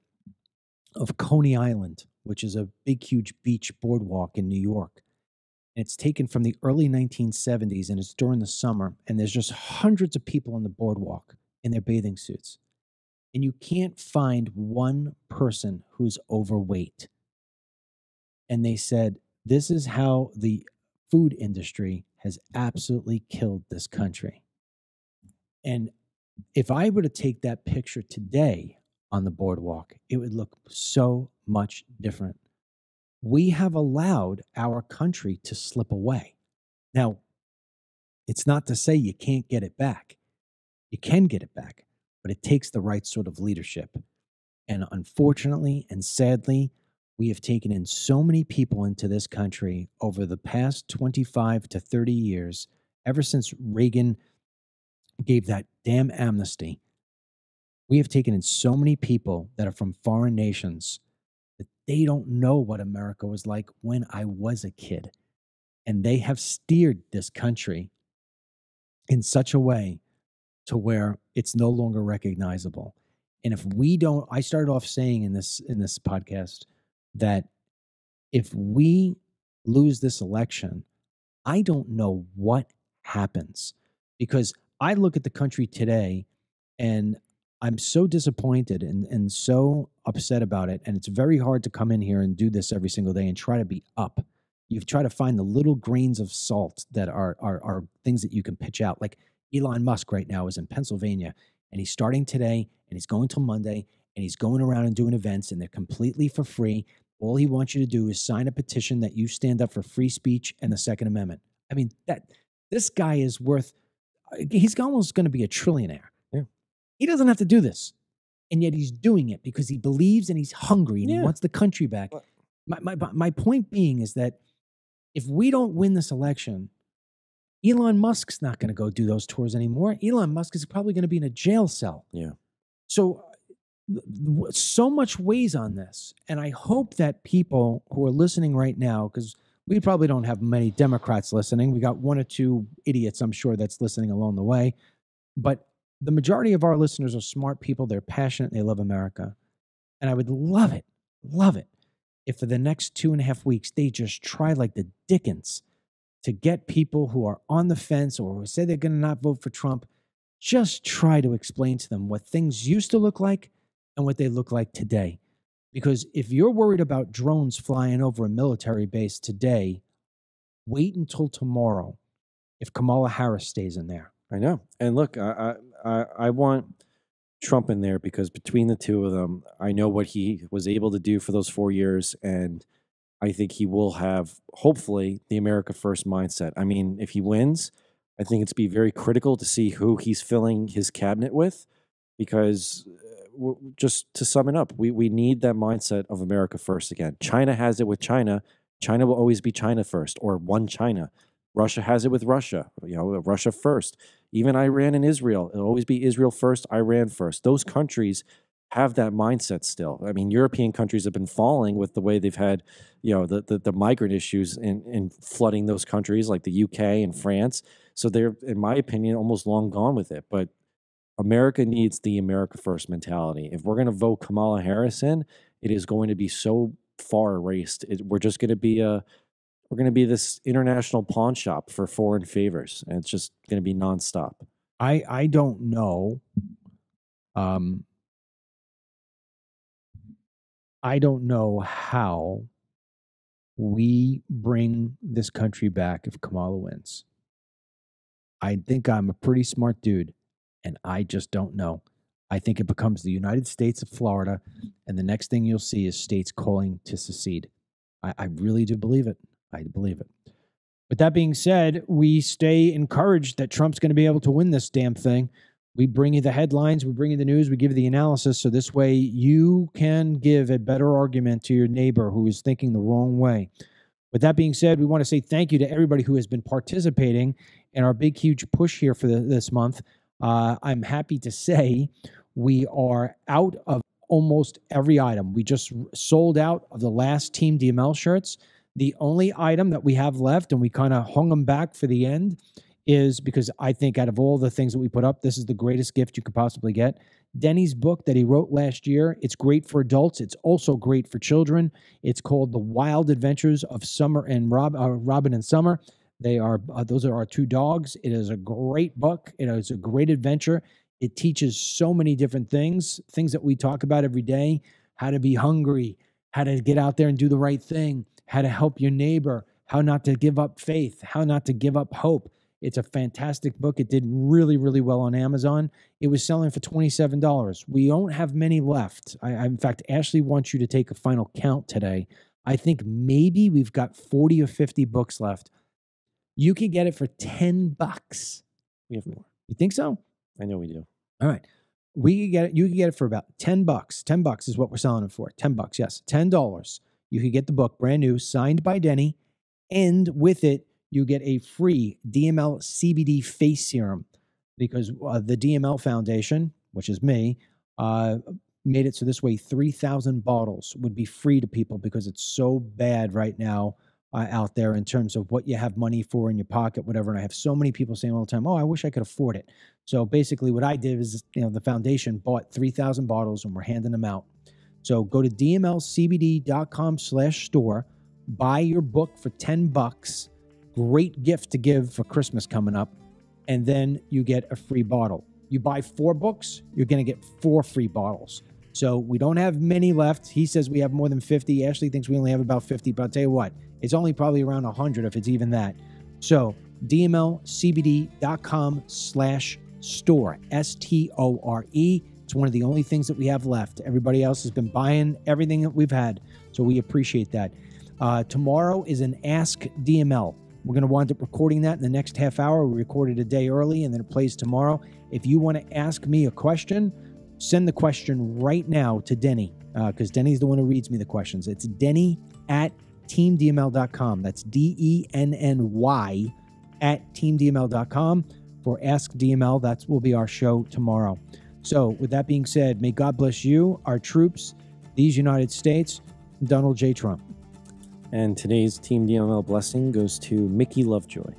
of Coney Island, which is a big, huge beach boardwalk in New York. And it's taken from the early 1970s, and it's during the summer. And there's just hundreds of people on the boardwalk in their bathing suits. And you can't find one person who's overweight. And they said, this is how the food industry has absolutely killed this country. And if I were to take that picture today on the boardwalk, it would look so much different. We have allowed our country to slip away. Now, it's not to say you can't get it back. You can get it back, but it takes the right sort of leadership. And unfortunately and sadly, we have taken in so many people into this country over the past 25 to 30 years, ever since Reagan gave that damn amnesty. We have taken in so many people that are from foreign nations that they don't know what America was like when I was a kid. And they have steered this country in such a way to where it's no longer recognizable. And if we don't, I started off saying in this podcast that if we lose this election, I don't know what happens, because I look at the country today and I'm so disappointed and so upset about it. And it's very hard to come in here and do this every single day and try to be up. You've tried to find the little grains of salt that are things that you can pitch out. Like Elon Musk right now is in Pennsylvania, and he's starting today and he's going till Monday, and he's going around and doing events, and they're completely for free. All he wants you to do is sign a petition that you stand up for free speech and the Second Amendment. I mean, This guy is worth, he's almost going to be a trillionaire. Yeah. He doesn't have to do this. And yet he's doing it because he believes and he's hungry and he wants the country back. My point being is that if we don't win this election, Elon Musk's not going to go do those tours anymore. Elon Musk is probably going to be in a jail cell. Yeah. So much weighs on this. And I hope that people who are listening right now, because we probably don't have many Democrats listening. We got one or two idiots, I'm sure, that's listening along the way. But the majority of our listeners are smart people. They're passionate. And they love America. And I would love it, if for the next 2.5 weeks, they just try like the dickens to get people who are on the fence or who say they're going to not vote for Trump, just try to explain to them what things used to look like and what they look like today. Because if you're worried about drones flying over a military base today, wait until tomorrow if Kamala Harris stays in there. I know. And look, I want Trump in there because between the two of them, I know what he was able to do for those 4 years, and I think he will have, hopefully, the America First mindset. I mean, if he wins, I think it's be very critical to see who he's filling his cabinet with, because just to sum it up, we need that mindset of America First again. China has it with China. China will always be China first, or one China. Russia has it with Russia, Russia first. Even Iran and Israel, it'll always be Israel first, Iran first. Those countries have that mindset still. I mean, European countries have been falling with the way they've had, the migrant issues in flooding those countries like the UK and France. So they're, in my opinion, almost long gone with it. But America needs the America First mentality. If we're going to vote Kamala Harris in, it is going to be so far erased. We're just going to be we're going to be this international pawn shop for foreign favors, and it's just going to be nonstop. I don't know. I don't know how we bring this country back if Kamala wins. I think I'm a pretty smart dude, and I just don't know. I think it becomes the United States of Florida, and the next thing you'll see is states calling to secede. I really do believe it. I believe it. With that being said, we stay encouraged that Trump's going to be able to win this damn thing. We bring you the headlines, we bring you the news, we give you the analysis, so this way you can give a better argument to your neighbor who is thinking the wrong way. With that being said, we want to say thank you to everybody who has been participating in our big, huge push here for this month. I'm happy to say we are out of almost every item. We just sold out of the last Team DML shirts. The only item that we have left, and we kind of hung them back for the end, is because I think out of all the things that we put up, this is the greatest gift you could possibly get. Denny's book that he wrote last year, it's great for adults. It's also great for children. It's called The Wild Adventures of Summer and Robin and Summer. Those are our two dogs. It is a great book. It is a great adventure. It teaches so many different things that we talk about every day: how to be hungry, how to get out there and do the right thing, how to help your neighbor, how not to give up faith, how not to give up hope. It's a fantastic book. It did really, really well on Amazon. It was selling for $27. We don't have many left. In fact, Ashley wants you to take a final count today. I think maybe we've got 40 or 50 books left. You can get it for $10. We have more. You think so? I know we do. All right. We can get it. You can get it for about $10. $10 is what we're selling it for. $10, yes. $10. You can get the book brand new, signed by Denny, and with it, you get a free DML CBD face serum, because the DML Foundation, which is me, made it so this way 3,000 bottles would be free to people, because it's so bad right now out there in terms of what you have money for in your pocket, whatever. And I have so many people saying all the time, oh, I wish I could afford it. So basically what I did is, the foundation bought 3,000 bottles and we're handing them out. So go to dmlcbd.com/store, buy your book for $10. Great gift to give for Christmas coming up. And then you get a free bottle. You buy 4 books, you're going to get 4 free bottles. So we don't have many left. He says we have more than 50. Ashley thinks we only have about 50, but I'll tell you what, it's only probably around 100 if it's even that. So dmlcbd.com/store, STORE. It's one of the only things that we have left. Everybody else has been buying everything that we've had. So we appreciate that. Tomorrow is an Ask DML. We're going to wind up recording that in the next half hour. We recorded a day early, and then it plays tomorrow. If you want to ask me a question, send the question right now to Denny, because Denny's the one who reads me the questions. It's denny@teamdml.com. That's DENNY @teamdml.com for Ask DML. That will be our show tomorrow. So with that being said, may God bless you, our troops, these United States, and Donald J. Trump. And today's Team DML blessing goes to Mickey Lovejoy.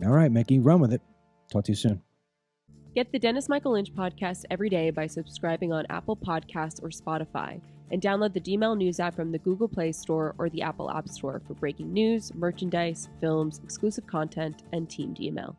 All right, Mickey, run with it. Talk to you soon. Get the Dennis Michael Lynch podcast every day by subscribing on Apple Podcasts or Spotify, and download the DML News app from the Google Play Store or the Apple App Store for breaking news, merchandise, films, exclusive content, and Team DML.